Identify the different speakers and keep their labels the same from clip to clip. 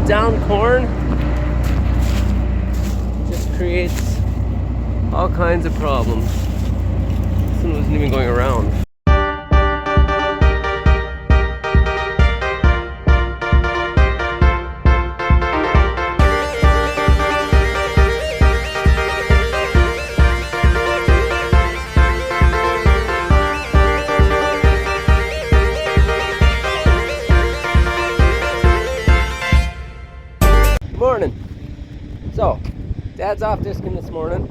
Speaker 1: down corn just creates all kinds of problems. This one wasn't even going around. Morning. So, Dad's off discing this morning.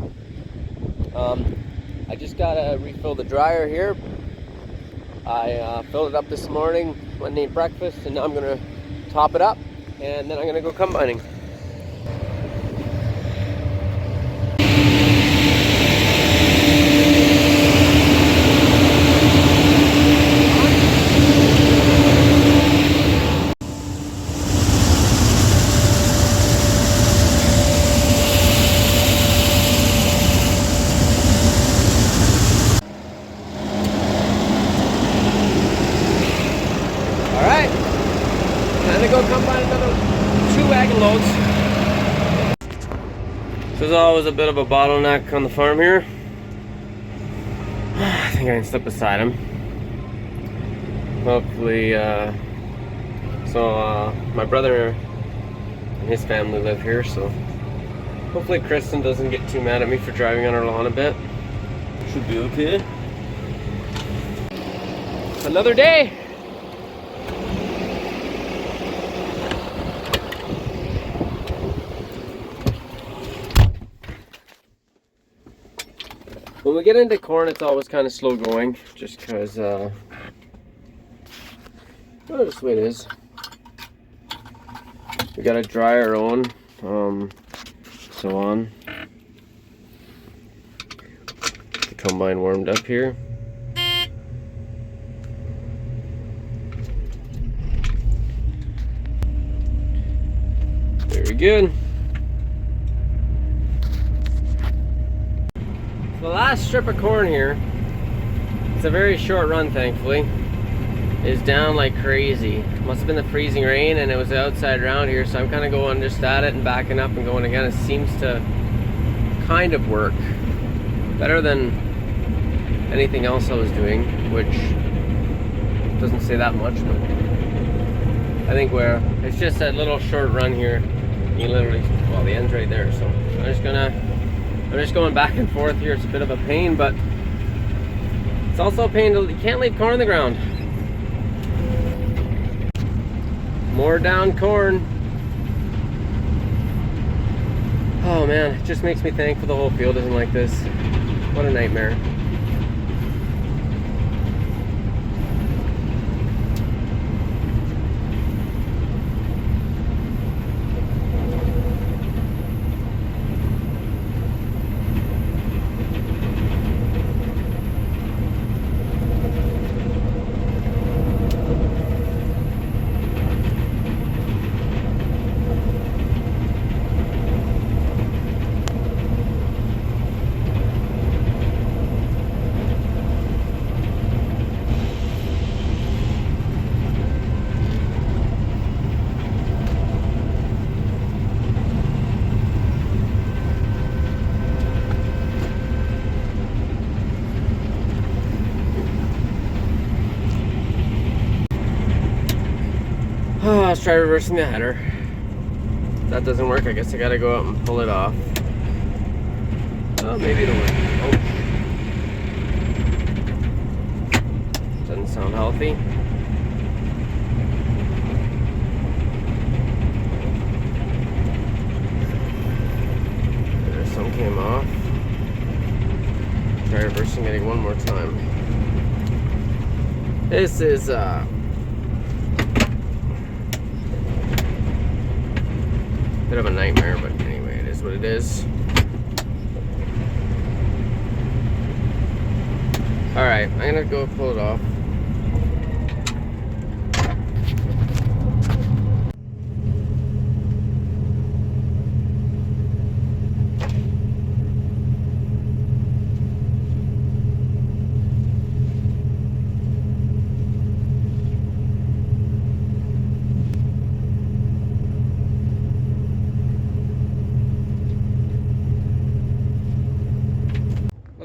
Speaker 1: I just gotta refill the dryer here. I filled it up this morning, went and ate breakfast, and now I'm gonna top it up, and then I'm gonna go combining. Go combine another 2 wagon loads. So there's always a bit of a bottleneck on the farm here. I think I can slip beside him. Hopefully, my brother and his family live here, so hopefully Kristen doesn't get too mad at me for driving on her lawn a bit. Should be okay. Another day. When we get into corn, it's always kind of slow going, just because, that's the way it is. We gotta dry our own, so on. The combine warmed up here. Very good. The last strip of corn here, it's a very short run thankfully, is down like crazy. Must have been the freezing rain and it was outside around here, so I'm kind of going just at it and backing up and going again. It seems to kind of work better than anything else I was doing, which doesn't say that much, but I think it's just that little short run here. You literally, well, the end's right there, so I'm just going back and forth here. It's a bit of a pain, but it's also a pain you can't leave corn on the ground. More down corn. Oh man, it just makes me thankful the whole field isn't like this. What a nightmare. Let's try reversing the header. If that doesn't work, I guess I gotta go out and pull it off. Oh, maybe it'll work. Oh. Doesn't sound healthy. There, some came off. Try reversing it one more time. This is bit of a nightmare, but anyway, it is what it is. Alright, I'm gonna go pull it off.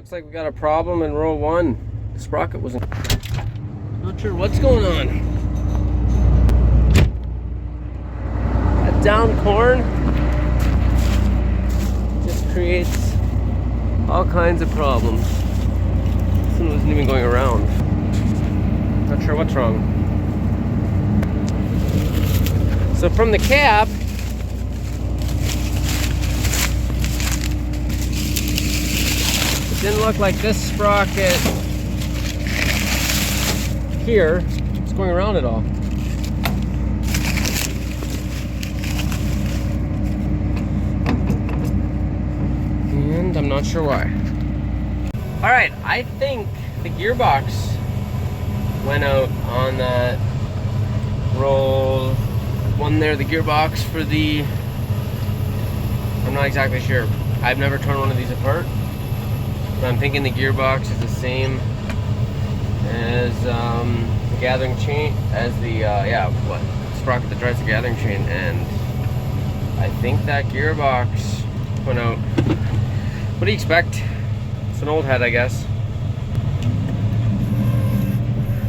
Speaker 1: Looks like we got a problem in row 1. The sprocket wasn't... Not sure what's going on. That down corn just creates all kinds of problems. This one wasn't even going around. Not sure what's wrong. So from the cab, it didn't look like this sprocket here is going around at all. And I'm not sure why. Alright, I think the gearbox went out on that roll 1 there, the gearbox for the... I'm not exactly sure. I've never torn one of these apart. But I'm thinking the gearbox is the same as the gathering chain, as the, sprocket that drives the gathering chain. And I think that gearbox went out. What do you expect? It's an old head, I guess.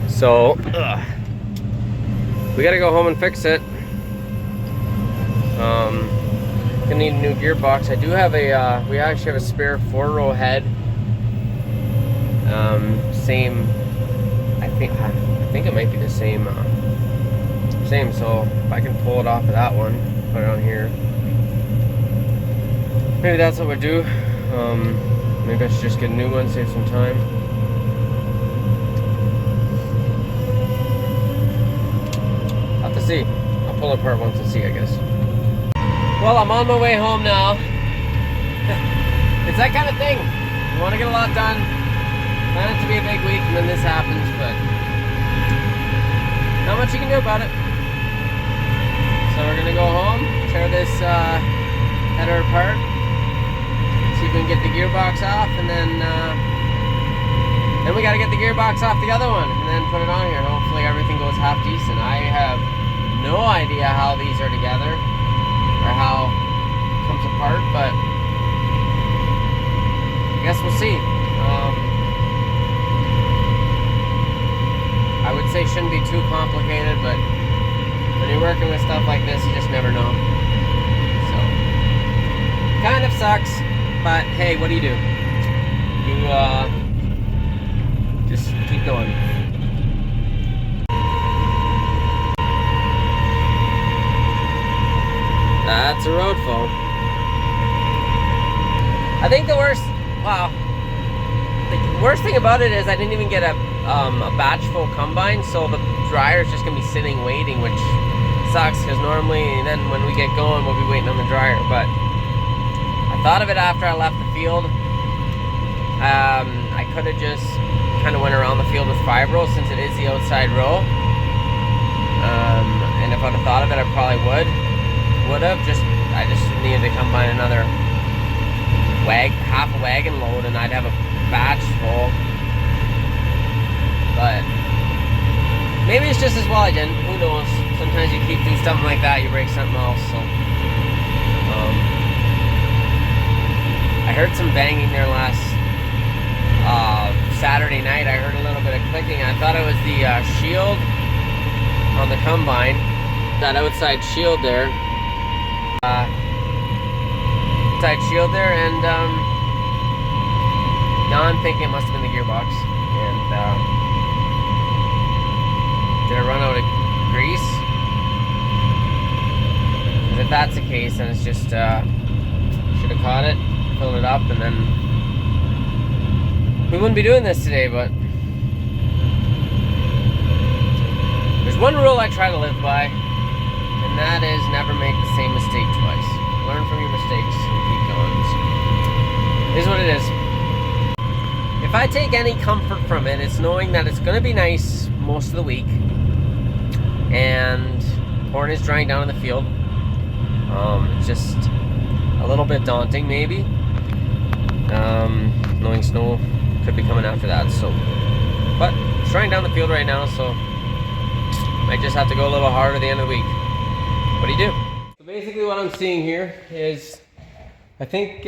Speaker 1: So, we gotta go home and fix it. Gonna need a new gearbox. I do have a, we actually have a spare 4-row head. Same, I think it might be the same, so if I can pull it off of that one, put it on here. Maybe that's what we'll do. Maybe I should just get a new one, save some time. I'll have to see. I'll pull it apart once and see, I guess. Well, I'm on my way home now. It's that kind of thing. You want to get a lot done. Plan it to be a big week, and then this happens, but not much you can do about it. So we're gonna go home, tear this header apart, see if we can get the gearbox off, and then we gotta get the gearbox off the other one, and then put it on here. Hopefully everything goes half decent. I have no idea how these are together, or how it comes apart, but I guess we'll see. I would say shouldn't be too complicated, but when you're working with stuff like this, you just never know. So, kind of sucks, but hey, what do? You just keep going. That's a road fall. I think the worst thing about it is I didn't even get a batch full combine, so the dryer is just gonna be sitting waiting, which sucks because normally then when we get going we'll be waiting on the dryer. But I thought of it after I left the field. I could have just kind of went around the field with 5 rows since it is the outside row, and if I'd have thought of it I probably would have. I just needed to combine another half a wagon load and I'd have a batch full. But maybe it's just as well I didn't. Who knows? Sometimes you keep doing something like that, you break something else. So I heard some banging there last Saturday night. I heard a little bit of clicking. I thought it was the shield on the combine, that outside shield there. And now I'm thinking it must have been the gearbox. And did it run out of grease? Because if that's the case, then it's just should have caught it, filled it up, and then we wouldn't be doing this today. But there's one rule I try to live by, and that is never make the same mistake twice. Learn from your mistakes and keep going. So, it is what it is. If I take any comfort from it, it's knowing that it's going to be nice most of the week, and corn is drying down in the field. It's just a little bit daunting, maybe, knowing snow could be coming after that. So, but it's drying down the field right now, so might just have to go a little harder at the end of the week. What do you do? So basically what I'm seeing here is, I think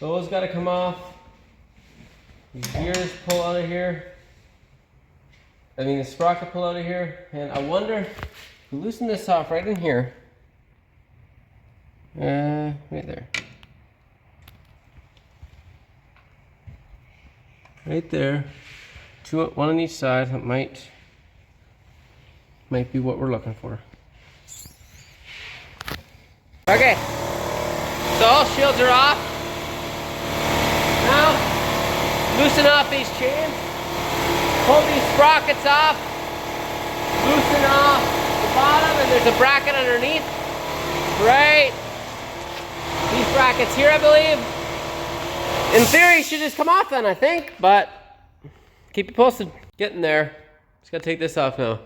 Speaker 1: those got to come off These gears pull out of here. I mean, the sprocket pull out of here. And I wonder, if we loosen this off right in here. Right there. Right there. One on each side. That might be what we're looking for. Okay. So all shields are off. Now, loosen off these chains. Pull these sprockets off. Loosen off the bottom, and there's a bracket underneath. Right. These brackets here, I believe. In theory, should just come off then, I think, but keep you posted. Getting there. Just gotta take this off now.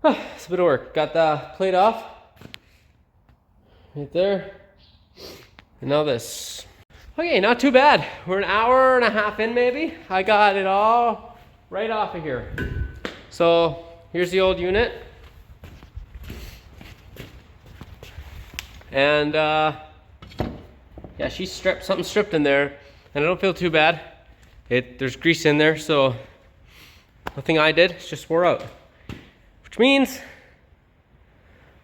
Speaker 1: It's a bit of work. Got the plate off. Right there. And now this. Okay, not too bad. We're an hour and a half in maybe. I got it all right off of here. So here's the old unit. And yeah, she's something stripped in there, and I don't feel too bad. There's grease in there, so nothing I did, it's just wore out. Which means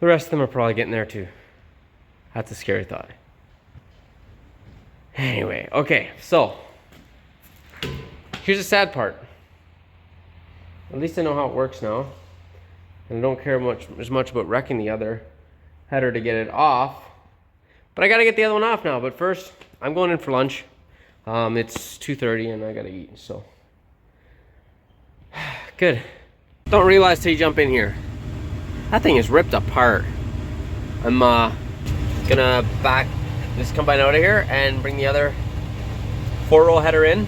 Speaker 1: the rest of them are probably getting there too. That's a scary thought. Anyway, okay, so here's the sad part. At least I know how it works now. And I don't care as much about wrecking the other header to get it off. But I gotta get the other one off now. But first, I'm going in for lunch. It's 2:30 and I gotta eat, so. Good. Don't realize till you jump in here. That thing is ripped apart. I'm gonna back this combine out of here and bring the other 4-roll header in.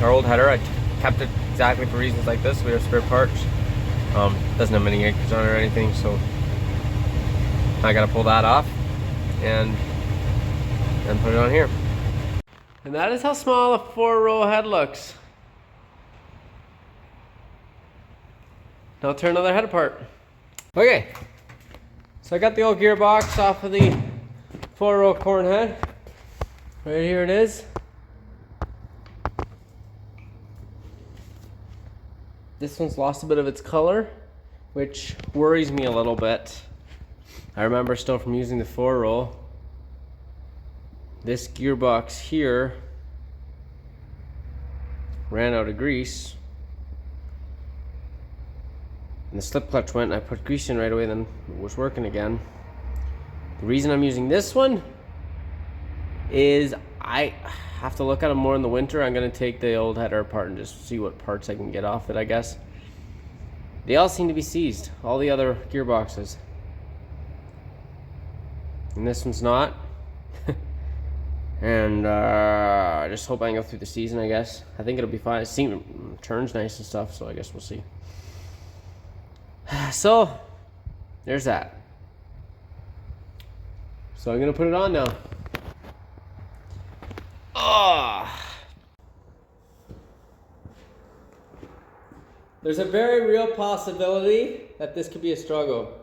Speaker 1: Our old header, I kept it exactly for reasons like this. We have spare parts. Doesn't have many anchors on it or anything, so I gotta pull that off and put it on here. And that is how small a 4-roll head looks. Now I'll tear another head apart. Okay, so I got the old gearbox off of the 4-roll corn head. Right here it is. This one's lost a bit of its color, which worries me a little bit. I remember still from using the 4-roll, this gearbox here ran out of grease. And the slip clutch went, and I put grease in right away, then it was working again. The reason I'm using this one is I have to look at them more in the winter. I'm going to take the old header apart and just see what parts I can get off it, I guess. They all seem to be seized, all the other gearboxes. And this one's not. And I just hope I can go through the season, I guess. I think it'll be fine. It turns nice and stuff, so I guess we'll see. So, there's that. So I'm going to put it on now. There's a very real possibility that this could be a struggle.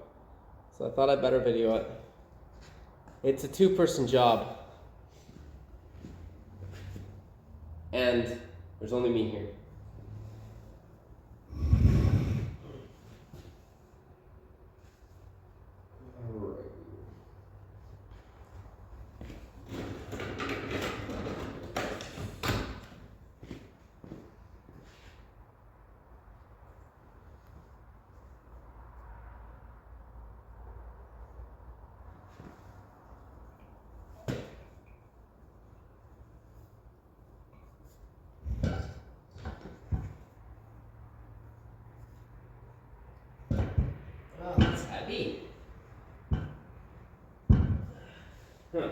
Speaker 1: So I thought I'd better video it. It's a 2-person job. And there's only me here. Oh, that's heavy. Huh.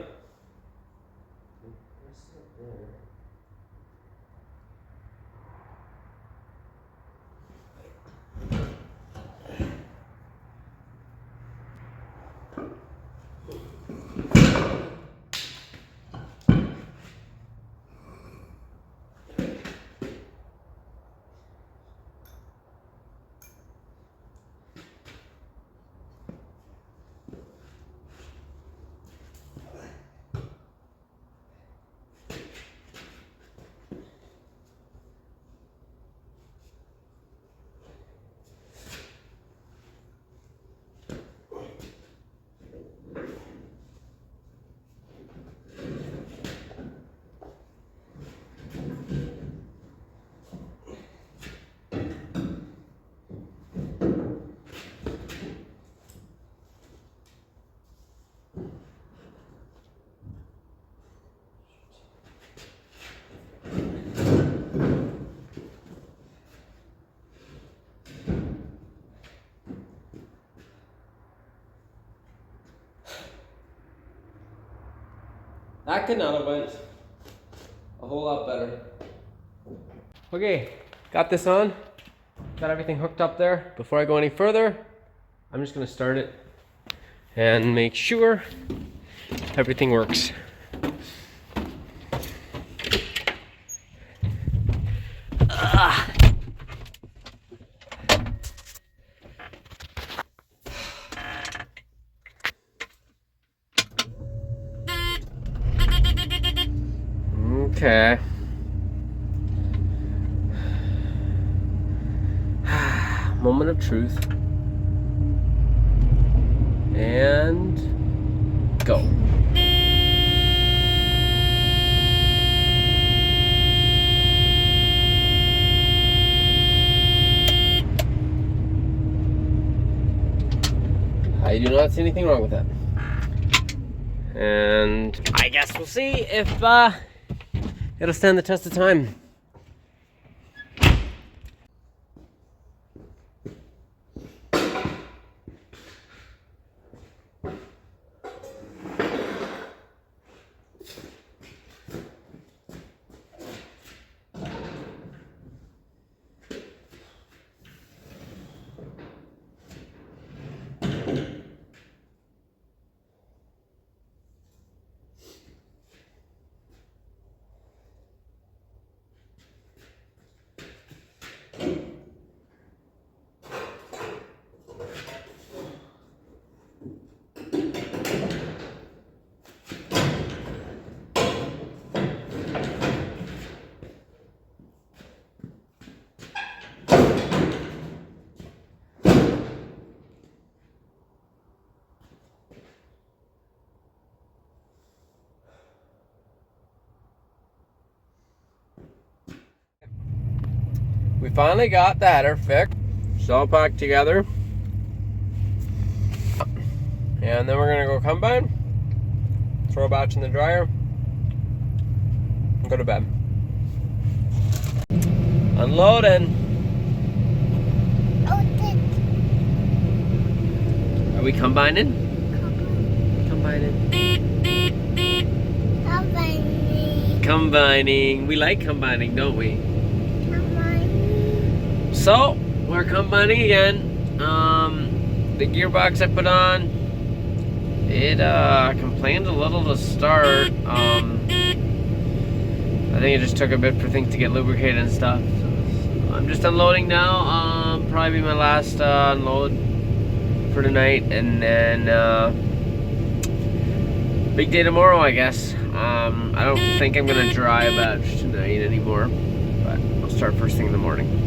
Speaker 1: That could not have went a whole lot better. Okay, got this on. Got everything hooked up there. Before I go any further, I'm just gonna start it and make sure everything works. Okay. Moment of truth. And go. I do not see anything wrong with that. And I guess we'll see if it'll stand the test of time. We finally got the header fixed. It's all packed together. And then we're gonna go combine, throw a batch in the dryer, and go to bed. Unloading. Are we combining? Combining. Combining. We like combining, don't we? So, we're combining again. The gearbox I put on, it complained a little to start. I think it just took a bit for things to get lubricated and stuff. So I'm just unloading now. Probably my last unload for tonight, and then big day tomorrow, I guess. I don't think I'm gonna dry a batch tonight anymore, but I'll start first thing in the morning.